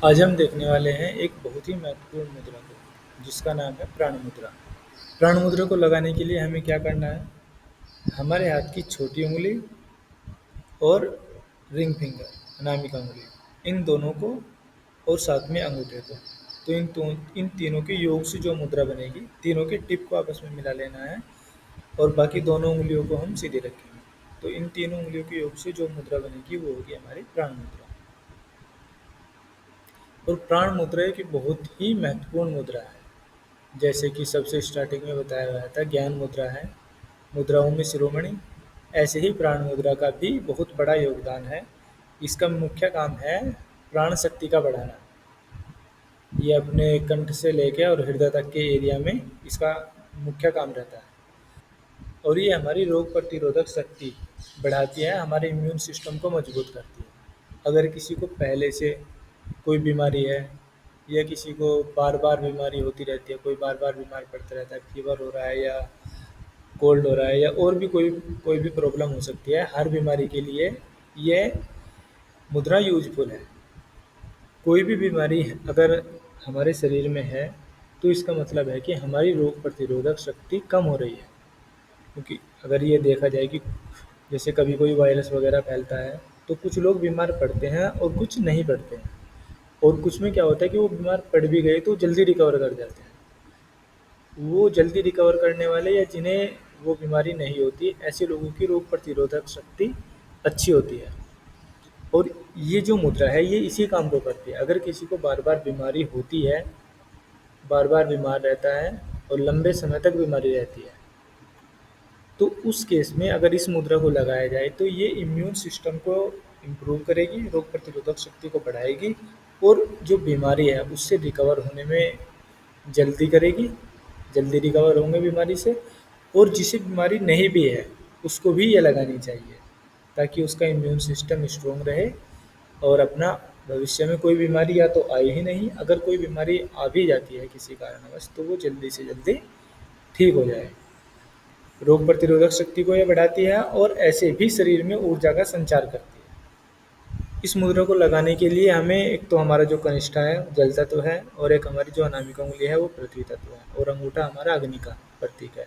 आज हम देखने वाले हैं एक बहुत ही महत्वपूर्ण मुद्रा को, जिसका नाम है प्राण मुद्रा। प्राण मुद्रा को लगाने के लिए हमें क्या करना है? हमारे हाथ की छोटी उंगली और रिंग फिंगर, अनामिका उंगली, इन दोनों को और साथ में अंगूठे को। तो इन तीनों के योग से जो मुद्रा बनेगी, तीनों के टिप को आपस में मिला लेना है और बाकी दोनों उंगलियों को हम सीधे रखेंगे। तो इन तीनों उंगलियों के योग से जो मुद्रा बनेगी वो होगी हमारी प्राण मुद्रा। और प्राण मुद्रा एक बहुत ही महत्वपूर्ण मुद्रा है। जैसे कि सबसे स्टार्टिंग में बताया गया था, ज्ञान मुद्रा है, मुद्राओं में शिरोमणि। ऐसे ही प्राण मुद्रा का भी बहुत बड़ा योगदान है। इसका मुख्य काम है प्राण शक्ति का बढ़ाना। ये अपने कंठ से लेके और हृदय तक के एरिया में इसका मुख्य काम रहता है। और ये हमारी रोग प्रतिरोधक शक्ति बढ़ाती है, हमारे इम्यून सिस्टम को मजबूत करती है। अगर किसी को पहले से कोई बीमारी है या किसी को बार बार बीमारी होती रहती है, कोई बार बार बीमार पड़ता रहता है, फीवर हो रहा है या कोल्ड हो रहा है या और भी कोई कोई भी प्रॉब्लम हो सकती है, हर बीमारी के लिए ये मुद्रा यूजफुल है। कोई भी बीमारी अगर हमारे शरीर में है तो इसका मतलब है कि हमारी रोग प्रतिरोधक शक्ति कम हो रही है। क्योंकि अगर ये देखा जाए कि जैसे कभी कोई वायरस वगैरह फैलता है तो कुछ लोग बीमार पड़ते हैं और कुछ नहीं पड़ते हैं। और कुछ में क्या होता है कि वो बीमार पड़ भी गए तो जल्दी रिकवर कर जाते हैं। वो जल्दी रिकवर करने वाले या जिन्हें वो बीमारी नहीं होती, ऐसे लोगों की रोग प्रतिरोधक शक्ति अच्छी होती है। और ये जो मुद्रा है ये इसी काम को करती है। अगर किसी को बार बार बीमारी होती है, बार बार बीमार रहता है और लंबे समय तक बीमारी रहती है, तो उस केस में अगर इस मुद्रा को लगाया जाए तो ये इम्यून सिस्टम को इम्प्रूव करेगी, रोग प्रतिरोधक शक्ति को बढ़ाएगी और जो बीमारी है उससे रिकवर होने में जल्दी करेगी, जल्दी रिकवर होंगे बीमारी से। और जिसे बीमारी नहीं भी है उसको भी ये लगानी चाहिए, ताकि उसका इम्यून सिस्टम स्ट्रोंग रहे और अपना भविष्य में कोई बीमारी या तो आए ही नहीं, अगर कोई बीमारी आ भी जाती है किसी कारणवश तो वो जल्दी से जल्दी ठीक हो जाए। रोग प्रतिरोधक शक्ति को यह बढ़ाती है और ऐसे भी शरीर में ऊर्जा का संचार करती है। इस मुद्रा को लगाने के लिए हमें एक तो हमारा जो कनिष्ठा है जल तत्व है और एक हमारी जो अनामिका उंगली है वो पृथ्वी तत्व है और अंगूठा हमारा अग्नि का प्रतीक है।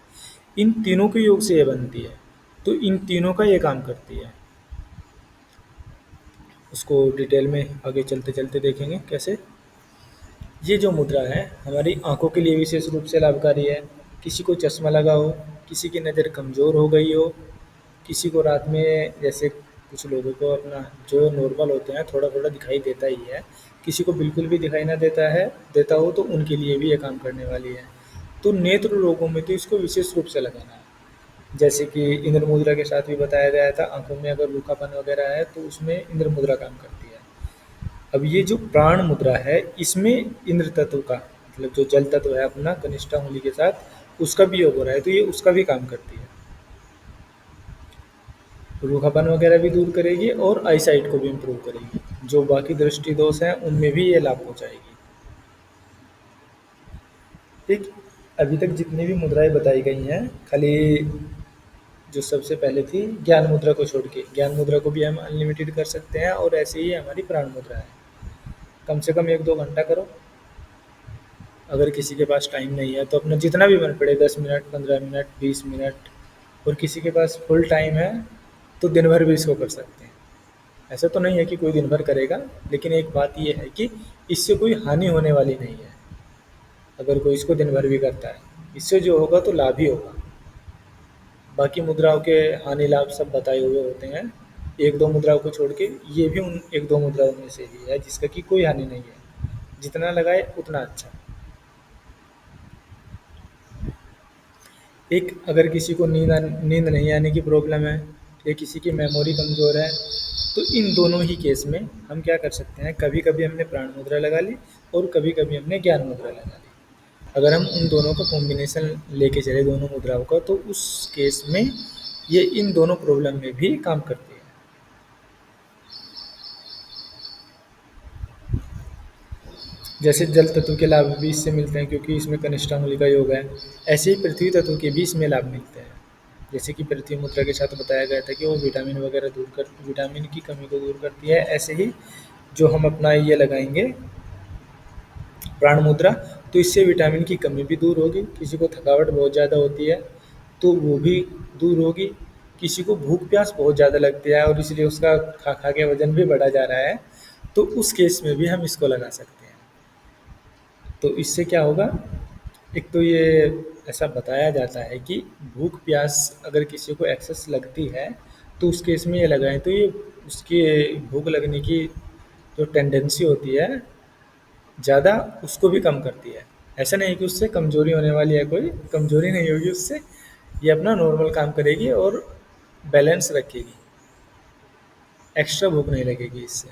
इन तीनों के योग से ये बनती है। तो इन तीनों का ये काम करती है। उसको डिटेल में आगे चलते चलते देखेंगे कैसे। ये जो मुद्रा है हमारी आंखों के लिए विशेष रूप से लाभकारी है। किसी को चश्मा लगा हो, किसी की नज़र कमज़ोर हो गई हो, किसी को रात में जैसे कुछ लोगों को अपना जो नॉर्मल होते हैं थोड़ा थोड़ा दिखाई देता ही है, किसी को बिल्कुल भी दिखाई ना देता हो तो उनके लिए भी ये काम करने वाली है। तो नेत्र रोगों में तो इसको विशेष रूप से लगाना है। जैसे कि इंद्र मुद्रा के साथ भी बताया गया था, आंखों में अगर रूखापन वगैरह है तो उसमें इंद्र मुद्रा काम करती है। अब ये जो प्राण मुद्रा है इसमें इंद्र तत्व का मतलब जो जल तत्व है अपना कनिष्ठा उंगली के साथ उसका भी योग हो रहा है, तो ये उसका भी काम करती है। रूखापन वगैरह भी दूर करेगी और आई साइट को भी इम्प्रूव करेगी। जो बाकी दृष्टि दोष हैं उनमें भी ये लाभ पहुँचाएगी। ठीक, अभी तक जितनी भी मुद्राएं बताई गई हैं, खाली जो सबसे पहले थी ज्ञान मुद्रा को छोड़ के, ज्ञान मुद्रा को भी हम अनलिमिटेड कर सकते हैं और ऐसे ही हमारी प्राण मुद्रा है। कम से कम 1-2 घंटा करो। अगर किसी के पास टाइम नहीं है तो अपना जितना भी मन पड़े, 10 मिनट, 15 मिनट, 20 मिनट। और किसी के पास फुल टाइम है तो दिन भर भी इसको कर सकते हैं। ऐसा तो नहीं है कि कोई दिन भर करेगा, लेकिन एक बात ये है कि इससे कोई हानि होने वाली नहीं है। अगर कोई इसको दिन भर भी करता है, इससे जो होगा तो लाभ ही होगा। बाकी मुद्राओं के हानि लाभ सब बताए हुए होते हैं। 1-2 मुद्राओं को छोड़ के ये भी उन 1-2 मुद्राओं में से ही है जिसका कि कोई हानि नहीं है। जितना लगाए उतना अच्छा। एक अगर किसी को नींद नहीं आने की प्रॉब्लम है या किसी की मेमोरी कमज़ोर है, तो इन दोनों ही केस में हम क्या कर सकते हैं, कभी कभी हमने प्राण मुद्रा लगा ली और कभी कभी हमने ज्ञान मुद्रा लगा ली। अगर हम उन दोनों का कॉम्बिनेशन लेके चले दोनों मुद्राओं का, तो उस केस में ये इन दोनों प्रॉब्लम में भी काम करती है। जैसे जल तत्व के लाभ भी इससे मिलते हैं क्योंकि इसमें कनिष्ठांगुली का योग है। ऐसे ही पृथ्वी तत्व के भी इसमें लाभ मिलते हैं। जैसे कि पृथ्वी मुद्रा के साथ बताया गया था कि वो विटामिन वगैरह दूर कर विटामिन की कमी को दूर करती है, ऐसे ही जो हम अपना ये लगाएंगे प्राण मुद्रा। तो इससे विटामिन की कमी भी दूर होगी, किसी को थकावट बहुत ज़्यादा होती है तो वो भी दूर होगी, किसी को भूख प्यास बहुत ज़्यादा लगती है और इसलिए उसका खा खा के वजन भी बढ़ा जा रहा है, तो उस केस में भी हम इसको लगा सकते हैं। तो इससे क्या होगा, एक तो ये ऐसा बताया जाता है कि भूख प्यास अगर किसी को एक्सेस लगती है तो उस केस में ये लगाएं तो ये उसकी भूख लगने की जो टेंडेंसी होती है ज़्यादा, उसको भी कम करती है। ऐसा नहीं कि उससे कमज़ोरी होने वाली है, कोई कमज़ोरी नहीं होगी उससे, ये अपना नॉर्मल काम करेगी और बैलेंस रखेगी, एक्स्ट्रा भूख नहीं लगेगी इससे।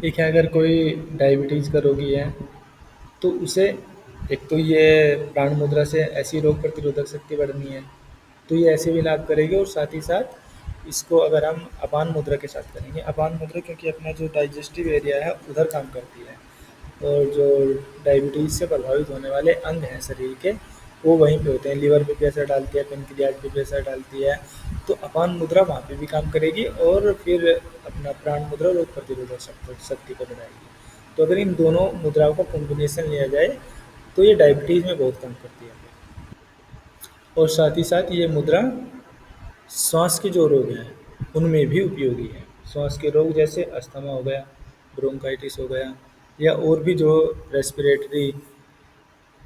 एक है, अगर कोई डायबिटीज़ का रोगी है तो उसे एक तो ये प्राण मुद्रा से ऐसी रोग प्रतिरोधक शक्ति बढ़नी है, तो ये ऐसे भी लाभ करेगी और साथ ही साथ इसको अगर हम अपान मुद्रा के साथ करेंगे, अपान मुद्रा क्योंकि अपना जो डाइजेस्टिव एरिया है उधर काम करती है और जो डायबिटीज़ से प्रभावित होने वाले अंग हैं शरीर के वो वहीं पे होते हैं, लीवर पे भी असर डालती है, पेनक्रियाज पे भी असर डालती है, तो अपान मुद्रा वहाँ पे भी काम करेगी और फिर अपना प्राण मुद्रा रोग प्रतिरोधक शक्ति को बढ़ाएगी। तो अगर इन दोनों मुद्राओं का कॉम्बिनेशन लिया जाए तो ये डायबिटीज़ में बहुत कम करती है। और साथ ही साथ ये मुद्रा श्वास के जो रोग हैं उनमें भी उपयोगी है। श्वास के रोग जैसे अस्थमा हो गया, ब्रोंकाइटिस हो गया, या और भी जो रेस्पिरेटरी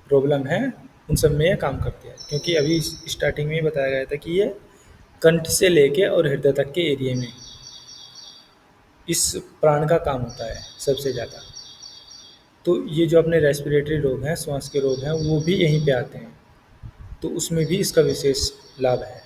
प्रॉब्लम है उन सब में ये काम करती है, क्योंकि अभी स्टार्टिंग में ही बताया गया था कि ये कंठ से लेके और हृदय तक के एरिया में इस प्राण का काम होता है सबसे ज़्यादा। तो ये जो अपने रेस्पिरेटरी रोग हैं, श्वास के रोग हैं, वो भी यहीं पे आते हैं, तो उसमें भी इसका विशेष लाभ है।